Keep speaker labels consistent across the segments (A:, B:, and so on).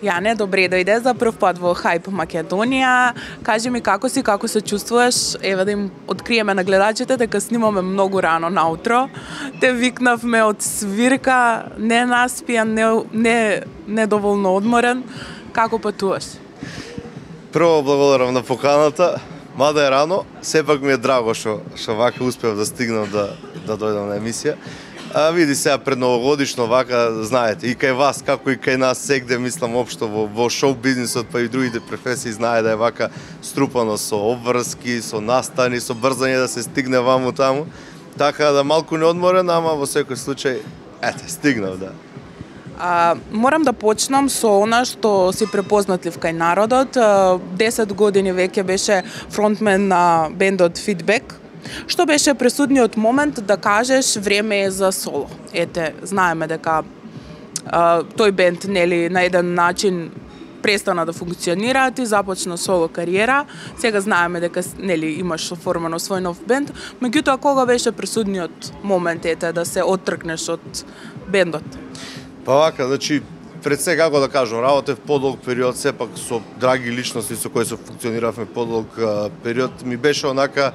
A: Јане, добре дојде за прв пат во Хајп Македонија. Кажи ми како си, како се чувствуваш? Еве да им откриеме на гледачите дека снимаме многу рано наутро. Те викнавме од свирка, не наспијан, не доволно одморен. Како патуваш?
B: Прво благодарам на поканата. Мада е рано, сепак ми е драго што вака успев да стигнам да дојдам на емисија. Види сега пред новогодишно вака, знаете, и кај вас, како и кај нас сегде, мислам општо во шоу бизнисот, па и другите професии знае да е вака струпано со обврски, со настани, со брзање да се стигне ваму таму. Така да малку неодморен, ама во секој случај, стигнав, да.
A: Морам да почнам со она што си препознатлив кај народот. 10 години веќе беше фронтмен на бендот Фидбек. Што беше пресудниот момент да кажеш време е за соло? Ете, знаеме дека тој бенд нели на еден начин престана да функционира, ти започна соло кариера. Сега знаеме дека нели имаш оформено свој нов бенд, меѓутоа кога беше пресудниот момент да се оттргнеш од бендот?
B: Па вака, значи пред се како да кажам, работев подолг период, сепак со драги личности со кои се функциониравме подолг период, ми беше онака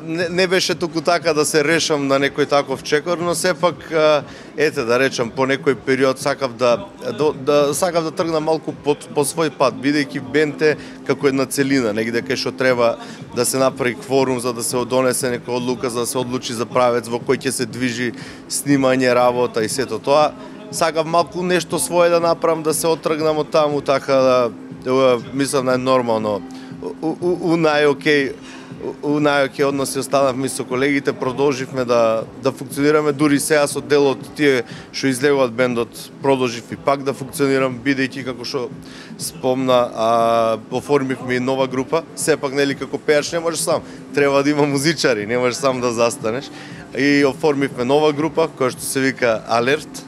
B: не беше туку така да се решам на некој таков чекор, но сепак да речам по некој период сакав да тргнам малку по свој пат, бидејќи бенд е како една целина, негде кај што треба да се направи кворум за да се донесе некоја одлука, за да се одлучи за правец во кој ќе се движи снимање, работа и сето тоа. Сакав малку нешто свое да направам, да се оттргнам од таму, така да мислам најнормално, у најокей односи останавме со колегите, продолживме да функционираме, дури сега со дел од тие што излегуваат бендот, продолжив и пак да функционирам, бидејќи како што спомна, оформивме и нова група, сепак нели како пеач не можеш сам, треба да има музичари, не можеш сам да застанеш. И оформивме нова група која што се вика Алерт.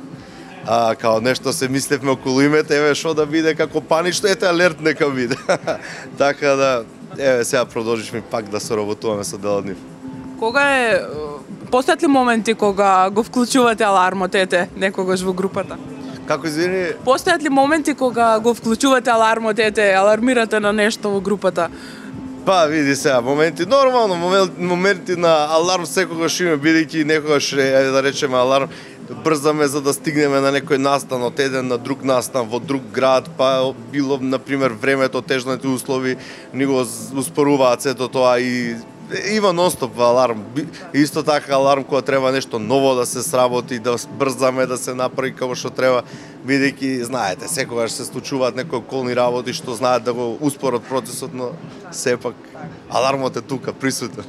B: Као нешто се мислевме околу името, еве што да биде како панично, Алерт нека биде. Така да сега продолживме пак да соработуваме со дел од нив.
A: Постојат ли моменти кога го вклучувате алармот, некогаш во групата?
B: Како извини?
A: Постојат ли моменти кога го вклучувате алармот, алармирате на нешто во групата?
B: Па, види сега, моменти на аларм секогаш има, бидејќи некогаш, да речеме, аларм брзаме за да стигнеме на некој настан, од еден на друг настан во друг град, па било, например, времето, тежните услови, ни го успоруваат сето тоа и има нонстоп аларм. Исто така аларм кога треба нешто ново да се сработи, да брзаме да се направи како што треба, бидејќи знаете, секогаш се случуваат некои околни работи што знаат да го успорат процесот, но сепак алармот е тука, присутен.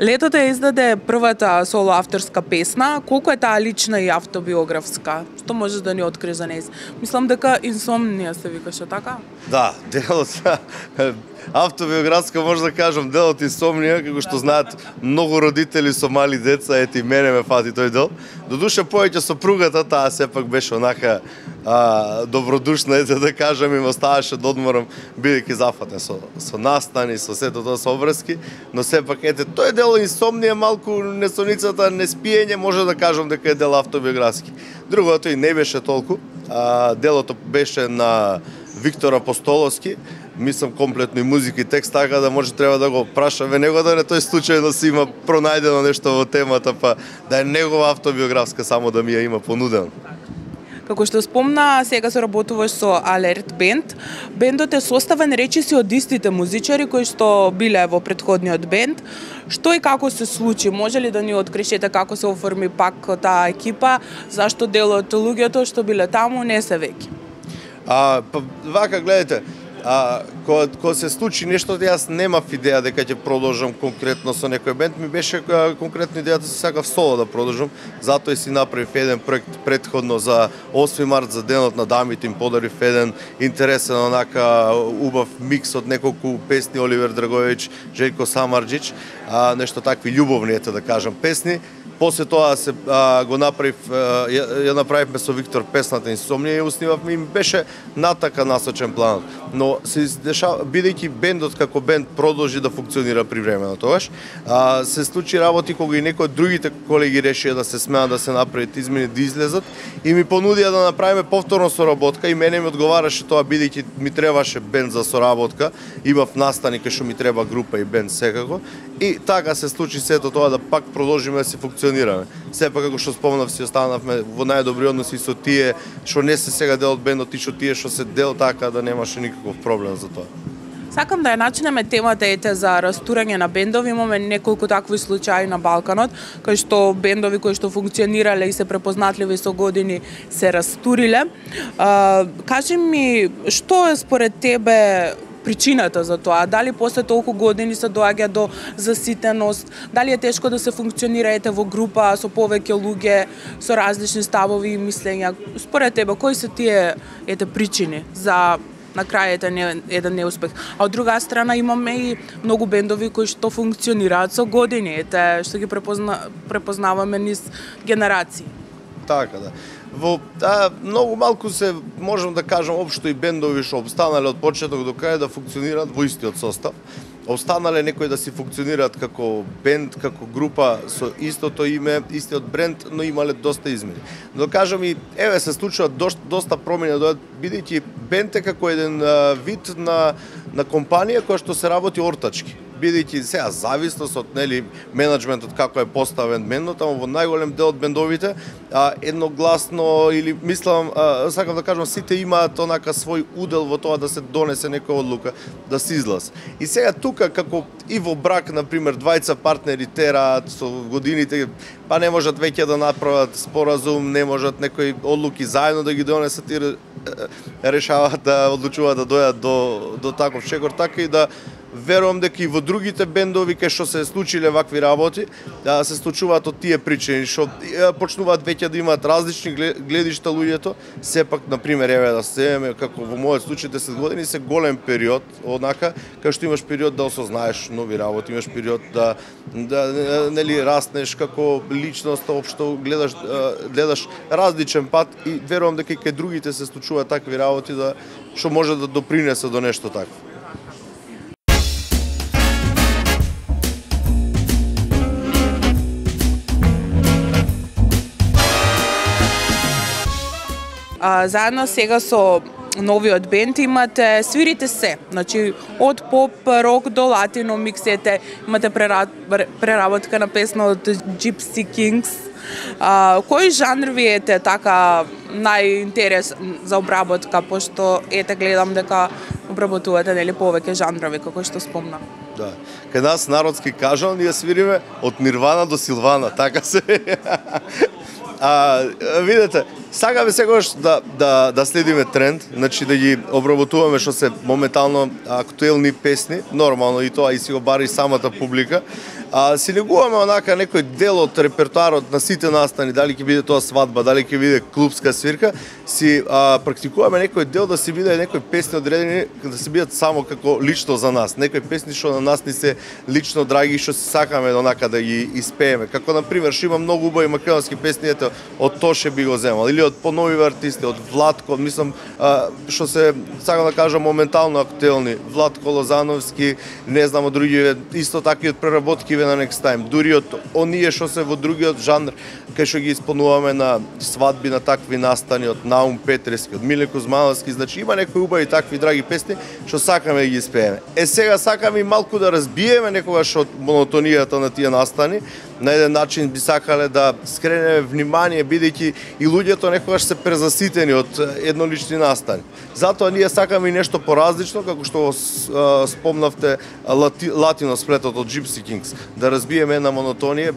A: Летото издаде првата соло авторска песна. Колку е таа лична и автобиографска? Што можеш да ни откриеш за неја? Мислам дека Инсомнија се викаше, така?
B: Да, делот автобиографска може да кажам делот Инсомнија, како што знаат многу родители со мали деца, и мене ме фати тој дел. Додуше повеќе сопругата, таа сепак беше онака добродушна, да кажам, им оставаше да одморам, бидејќи зафатен со настани, со сето тоа, со обврски, но сепак тој дел Инсомнија, малку несоницата, неспиење, може да кажам дека е дел автобиографски. Другото и не беше толку, делото беше на Виктор Апостоловски, мислам комплетно и музика и текст, така да може треба да го прашаме него, да не тој случајно си има пронајдено нешто во темата, па да е негова автобиографска, само да ми ја има понудено.
A: Како што спомна, сега се работуваш со Алерт бенд. Бендот е составен речиси од истите музичари кои што биле во претходниот бенд. Што и како се случи? Може ли да ни откриеш како се оформи пак таа екипа? Зашто дел од луѓето што биле таму не се веќе?
B: Вака, гледате, кога се случи нешто, јас немав идеја дека ќе продолжам конкретно со некој бенд, ми беше конкретно идејата се сакав соло да продолжам, затоа и си направив еден проект предходно за 8 март, за денот на дамите, им подарив еден интересен, онака убав микс од неколку песни, Оливер Драгоевич, Желјко Самарџич, нешто такви љубовни, ете да кажам, песни. После тоа се го направив, ја направивме со Виктор песната Инсомнија и уснивавме, и беше натака насочен планот. Но се дешава, бидејќи бендот како бенд продолжи да функционира привремено тогаш, се случи работи кога и некои од другите колеги решија да се смеат да се направат измени, да излезат и ми понудија да направиме повторно соработка и мене ми одговараше тоа бидејќи ми требаше бенд за соработка, имав настани кај што ми треба група и бенд секако. И така се случи сето тоа да пак продолжиме да се функционираме. Сепак како што спомнав, си останавме во најдобри односи со тие што не се сега дел од бендот и што тие што се дел, така да немаше никаков проблем за тоа.
A: Сакам да ја начнеме темата за растурање на бендови. Имаме неколку такви случаи на Балканот, кај што бендови кои што функционирале и се препознатливи со години се растуриле. Кажи ми, што е според тебе причината за тоа? Дали после толку години се доаѓа до заситеност? Дали е тешко да се функционираете во група со повеќе луѓе, со различни ставови и мислења? Според тебе, кои се тие причини за на крајот еден неуспех? А од друга страна имаме и многу бендови кои што функционираат со години, што ги препознаваме низ генерации.
B: Така да. Многу малку се, можам да кажам, општо и бендови што обстанале од почеток до крај да функционираат во истиот состав. Останале некои да си функционираат како бенд, како група со истото име, истиот бренд, но имале доста измени. Но кажам и, се случува доста промени, бидејќи бенд е како еден вид на компанија која што се работи ортачки. Бидејќи сега зависност од менаџментот како е поставен бендот, ама во најголем дел од бендовите едногласно или мислам, сакам да кажам, сите имаат онака свој удел во тоа да се донесе некоја одлука, да се излаз. И сега тука како и во брак, на пример, двајца партнери тераат со годините, па не можат веќе да направат споразум, не можат некои одлуки заедно да ги донесат и решаваат да одлучуваат да дојдат до таков шегор, така и да верувам дека и во другите бендови кај што се случиле вакви работи, се случуваат од тие причини, што почнуваат веќе да имаат различни гледишта луѓето. Сепак, на пример, да се како во мојот случај 10 години се голем период, однака, кај што имаш период да осознаеш нови работи, имаш период да раснеш како личност, општо гледаш различен пат и верувам дека и кај другите се случуваат такви работи што може да допринесе до нешто такво.
A: Заедно сега со новиот бенд имате, свирите се, значи од поп, рок до латино миксете, имате преработка на песна од Gypsy Kings. Кој жанр ви е така најинтерес за обработка, пошто гледам дека обработувате повеќе жанрови, како што спомна.
B: Да. Кај нас народски кажано, ние свириме од Нирвана до Силвана, така се. Видете, сакаме секогаш да следиме тренд, значи да ги обработуваме што се моментално актуелни песни, нормално и тоа и си го бари самата публика. Си негуваме онака некој дел од репертуарот на сите настани, дали ќе биде тоа свадба, дали ќе биде клубска свирка, си практикуваме некој дел да си биде некои песни одредени, да се бидат само како лично за нас, некои песни што на нас ни се лично драги, што си сакаме онака да ги испееме. Како на пример, што има многу убави македонски песни, од Тоше би го земал, или од понови артисти, од Владко, мислам, што се, сакам да кажам, моментално актуелни, Владко Лозановски, не знам од други, исто такви од преработки на Next Time, дури од оние што се во другиот жанр, кај што ги исполнуваме на свадби, на такви настани, од Наум Петрески, од Миле Кузмановски, значи има некои убави такви драги песни што сакаме да ги испееме. Сега сакаме и малку да разбиеме некогаш од монотонијата на тие настани, на еден начин би сакале да скренеме внимание, бидејќи и луѓето некогаш се презаситени од еднолични настани. Затоа ние сакаме и нешто поразлично, како што спомнавте латино сплетот од Gypsy Kings, да разбиеме една монотонија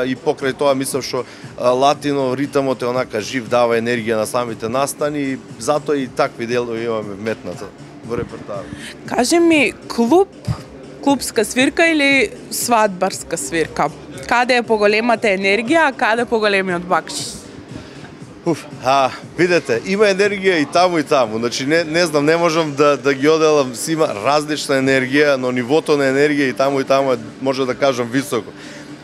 B: и покрај тоа мислам што латино ритамот е онака жив, дава енергија на самите настани и затоа и такви делови имаме метната во репертуарот.
A: Кажи ми, клубска свирка или свадбарска свирка? Каде е поголемата енергија, а каде е поголемиот бакшиш?
B: Видете, има енергија и таму и таму. Значи не знам, не можам да ги оделам, си има различна енергија, но нивото на енергија и таму е, може да кажам, високо.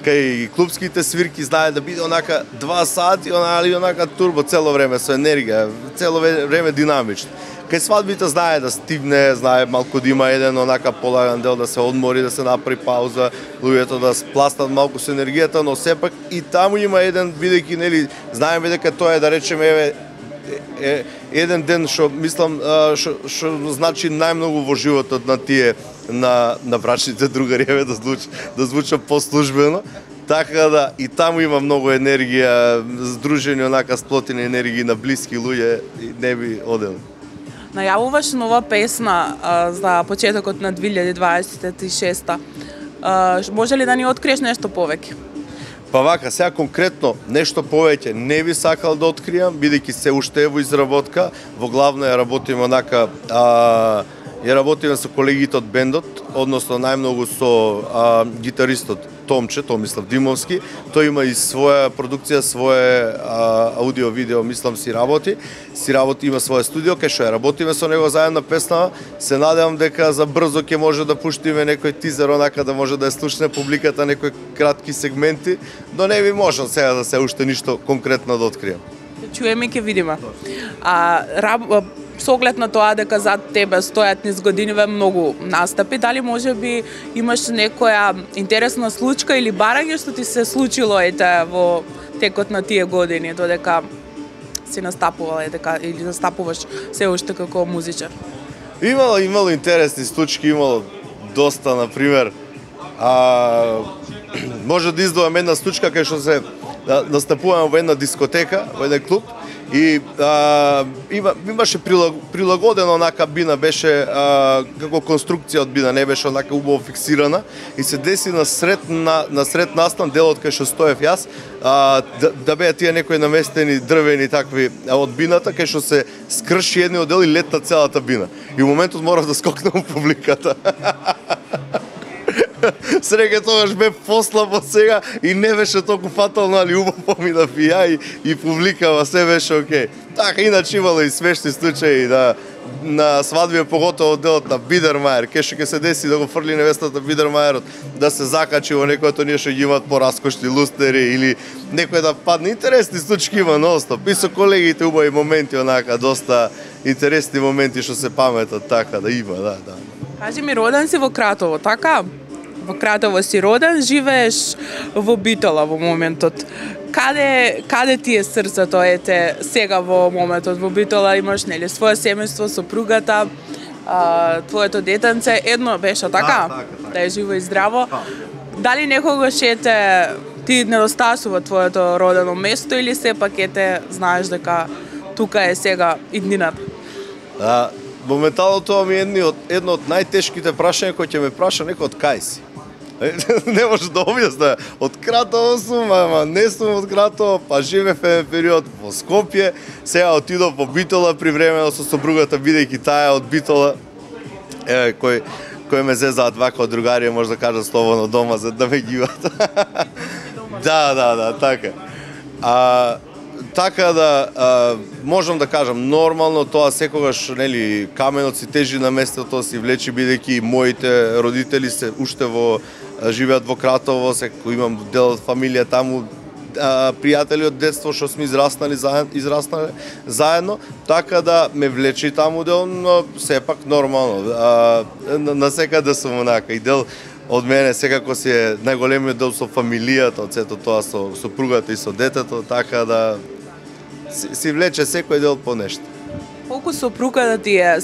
B: Кај клубските свирки знае да биде онака 2 сати, онака турбо цело време со енергија, цело време динамично. Кај свадбите знае да стигне, знае малку да има еден онака полаган дел да се одмори, да се направи пауза, луѓето да спластат малку со енергијата, но сепак и таму има еден, бидејќи нели знаеме дека тоа е, да речеме, еден ден што мислам што значи најмногу во животот на тие на брачните другари, да звучи послужбено. Така да и таму има многу енергија, здружени онака сплотени енергии на блиски луѓе, и не би одел.
A: Најавуваш нова песна за почетокот на 2026. Може ли да ни откриеш нешто повеќе?
B: Па вака, сега конкретно нешто повеќе не би сакал да откријам, бидејќи се уште е во изработка. Во главно ја работиме онака, ја работиме со колегите од бендот, односно најмногу со гитаристот Томислав Димовски. Тој има и своја продукција, свое аудио-видео, мислам си работи, има свое студио, кај што ја работиме со него заедно песна. Се надевам дека за брзо ќе може да пуштиме некој тизер, онака да може да ја слушне публиката, некои кратки сегменти, но не би можел сега да се уште ништо конкретно да откријам.
A: Чуеме и ќе видиме. Со оглед на тоа дека зад тебе стојат низ годиниве многу настапи, дали може би имаш некоја интересна случка или барање што ти се случило во текот на тие години, додека си настапувал или настапуваш се уште како музичар?
B: Имало интересни случки, имало доста, например, може да издвојам една случка кај што се настапуваме во една дискотека, во еден клуб, и имаше прилагодена онака бина, беше како конструкција од бина, не беше онака убаво фиксирана, и се деси на сред настан, делот кај што стоев јас, да беа тие некои наместени дрвени такви од бината, кај што се скрши едниот дел и летна целата бина. И во моментот морав да скокнам у публиката. Среќа тогаш бе послабо сега и не беше толку фатално, али убаво помина пија и публикава, се беше окей. Така, иначе имало и смешни случаи на свадби, поготово делот на Бидермајер, кај што ќе се деси да го фрли невестата Бидермајерот, да се закачи во некој од оние што ги имаат пораскошни лустери или некој да падне. Интересни случаи има ностоп. И со колегите убави моменти, онака доста интересни моменти што се паметат, така да има, да.
A: Кажи ми, роден си во Кратово, така? Во Кратово си роден, живееш во Битола во моментот. Каде ти е срцето сега во моментот во Битола? Имаш нели свое семејство, сопругата, твоето детенце, едно беше така? Да е живо и здраво. Дали некогаш ти недостасува твоето родено место или сепак знаеш дека тука е сега иднината?
B: Моментално тоа ми е едно од најтешките прашања кои ќе ме праша некој од кај си. Не може да објасна. Од Кратово сум, ама не сум од Кратово, па живеев еден период во Скопје, сега отидов во Битола привремено со сопругата, бидејќи таа е од Битола, кој ме зезаат вака од другарија, може да кажа слободно дома, за да ме гиват. Да, така. Така да, можам да кажам, нормално тоа секогаш, нели, каменот си тежи на местото си влечи, бидејќи моите родители се уште живеат во Кратово, имам дел од фамилија таму, пријатели од детство што сме израснали заедно, така да ме влечи таму дел, но сепак нормално. На секаде сум онака и дел од мене секако си е најголемиот дел со фамилијата, од сето тоа со сопругата и со детето, така да си влече секој дел по нешто.
A: Колку сопругата ти е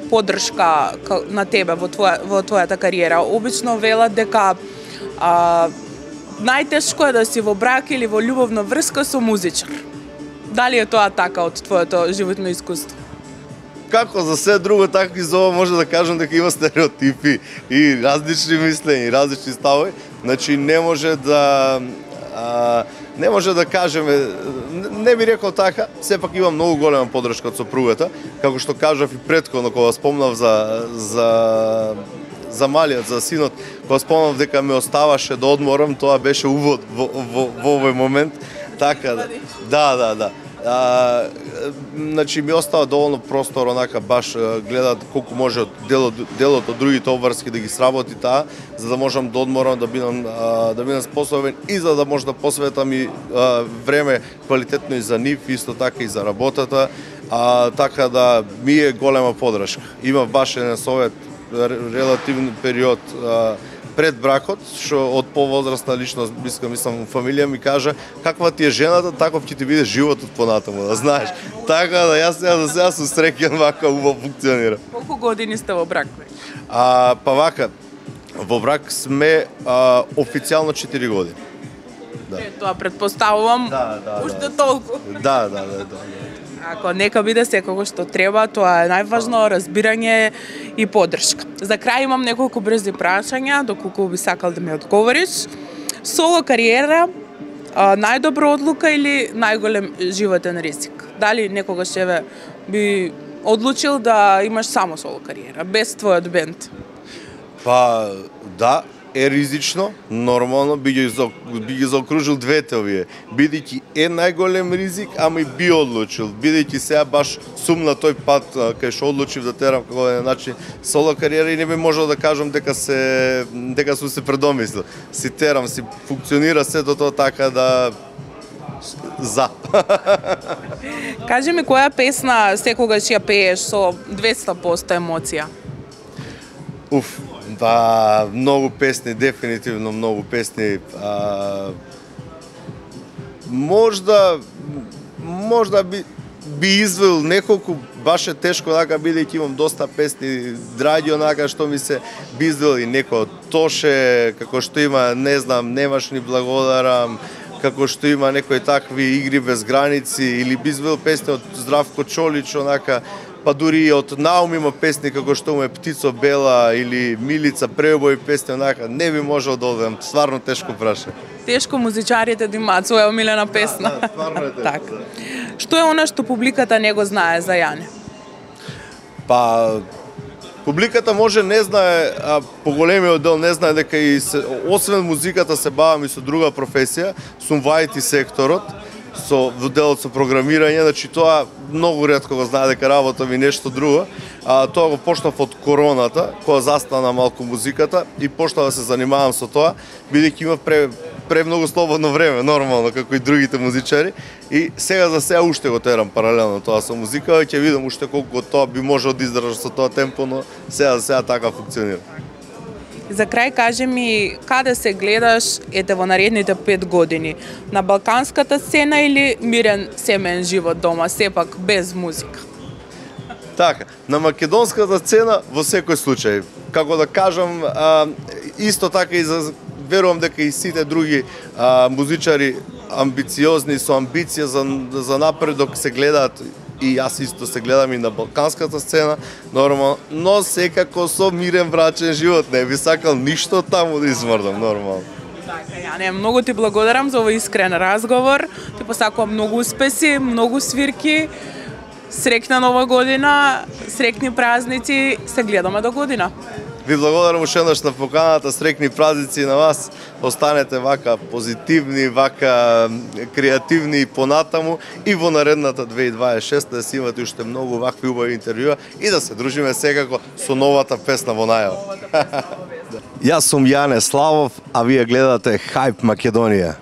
A: поддршка на тебе во твојата кариера? Обично велат дека најтешко е да си во брак или во љубовна врска со музичар. Дали е тоа така од твоето животно искуство?
B: Како за се друго, така и за ова може да кажам дека има стереотипи и различни мислења, и различни ставови. Значи не може да кажеме, не би рекол така, сепак има многу голема поддршка од сопругата, како што кажав и претходно кога спомнав за малиот, за синот, кога спомнав дека ме оставаше да одморам, тоа беше увод во овој момент, така да. Значи ми остава доволно простор, онака баш гледат колку може делот од другите обврски да ги сработи таа, за да можам да одморам, да бидам способен и за да може да посветам и време квалитетно и за нив, исто така и за работата, така да ми е голема подршка. Има баш еден совет релативен период пред бракот, што од повозрастна личност, мислам, фамилија ми кажа, каква ти е жената, таков ќе ти биде животот понатаму, да знаеш. Така да јас за сега сум среќен, вака убаво функционира.
A: Колку години сте во брак?
B: Па вака, во брак сме официјално 4 години.
A: Да. Тоа предпоставувам уште толку.
B: Да.
A: Ако нека биде секако што треба, тоа е најважно, разбирање и поддршка. За крај имам неколку брзи прашања, доколку би сакал да ми одговориш. Соло кариера, најдобра одлука или најголем животен ризик? Дали некогаш би одлучил да имаш само соло кариера, без твојот бенд?
B: Па да, е ризично, нормално, би ги заокружил двете овие. Бидејќи е најголем ризик, ама и би одлучил. Бидејќи сега баш сум на тој пат, кај што одлучив да терам како еден начин соло кариера и не би можел да кажам дека сум се предомислил. Си терам, си функционира сето тоа така да за.
A: Кажи ми која песна секогаш ја пееш со 200% емоција?
B: Па, многу песни, дефинитивно многу песни. Можда би извел неколку, баш е тешко така, бидејќи имам доста песни драги, онака што ми се би извел и некој од Тоше, како што има, не знам, Немаш ни благодарам, како што има некои такви Игри без граници, или би извел песни од Здравко Чолич, онака, па дури и од Наум има песни како што му е Птицо Бела или Милица Преобој песни, онака, не би можел да одам, стварно тешко прашање.
A: Тешко музичарите да имаат своја омилена песна.
B: Да, стварно е тешко.
A: Так. Што е она што публиката не го знае за Јане?
B: Па, публиката може не знае, поголемиот дел не знае дека и освен музиката се бавам и со друга професија, сум во IT секторот, со делот со програмирање, значи тоа многу ретко го знае дека работам и нешто друго. Тоа го почнав од короната, кога застана малку музиката и почнав да се занимавам со тоа, бидејќи имав премногу слободно време, нормално, како и другите музичари. И сега за сега уште го терам паралелно тоа со музика, ќе видам уште колку тоа би можел да издржам со тоа темпо, но сега за сега така функционира.
A: За крај кажи ми, каде се гледаш во наредните 5 години? На балканската сцена или мирен семеен живот дома, сепак без музика?
B: Така, на македонската сцена во секој случај. Како да кажам, исто така и верувам дека и сите други музичари амбициозни, со амбиција за напредок се гледаат, и јас исто се гледам и на балканската сцена, нормално, но секако со мирен брачен живот, не би сакал ништо таму да измрдам, нормално.
A: Така, Јане, многу ти благодарам за овој искрен разговор, ти посакувам многу успеси, многу свирки, среќна нова година, среќни празници, се гледаме до година.
B: Ви благодарам уште еднаш на поканата, среќни празници на вас. Останете вака позитивни, вака креативни и понатаму и во наредната 2026 да си имате уште многу вакви убави интервјуа и да се дружиме секако со новата песна во најава. Јас сум Јане Славов, а вие гледате Хајп Македонија.